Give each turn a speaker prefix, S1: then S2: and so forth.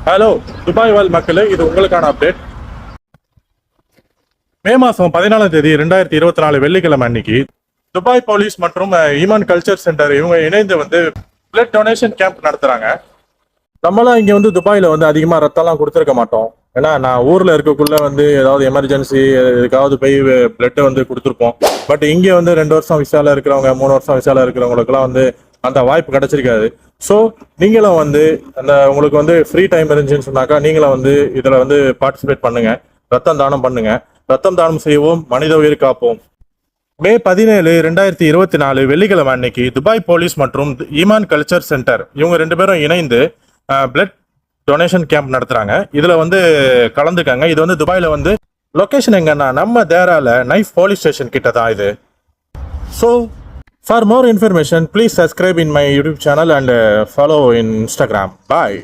S1: Hello Dubai வாழ் மக்களே, இது உங்களுக்கான அப்டேட். மே மாதம் 14ஆம் தேதி 2024 வெள்ளிக்கிழமை அன்னைக்கு துபாய் போலீஸ் மற்றும் ஈமான் கல்ச்சர் சென்டர் இவங்க இணைந்து பிளட் டொனேஷன் கேம்ப் நடத்துறாங்க. நம்மளாம் இங்க துபாயில அதிகமா ரத்தம்லாம் கொடுத்துருக்க மாட்டோம். ஏன்னா நான் ஊர்ல இருக்கக்குள்ள ஏதாவது எமர்ஜென்சி எதுக்காவது போய் பிளட் கொடுத்துருப்போம். பட் இங்க 2 வருஷம் விசால இருக்கிறவங்க, 3 வருஷம் விசால இருக்கிறவங்களுக்குலாம் அந்த வாய்ப்பு கிடைச்சிருக்காது. ஸோ நீங்களும் உங்களுக்கு ஃப்ரீ டைம் இருந்துச்சுன்னு சொன்னாக்கா நீங்களும் இதுல பார்ட்டிசிபேட் பண்ணுங்க. ரத்தம் தானம் பண்ணுங்க. ரத்தம் தானம் செய்வோம், மனித உயிர் காப்போம். மே 17, 2024 வெள்ளிக்கிழமை அன்னைக்கு துபாய் போலீஸ் மற்றும் ஈமான் கல்ச்சர் சென்டர் இவங்க 2 பேரும் இணைந்து பிளட் டொனேஷன் கேம்ப் நடத்துறாங்க. இதுல கலந்துக்காங்க. இது துபாயில லொகேஷன் எங்கன்னா நம்ம தேரால நைஃப் போலீஸ் ஸ்டேஷன் கிட்ட தான் இது. So for more information, please subscribe in my YouTube channel and follow in Instagram. Bye.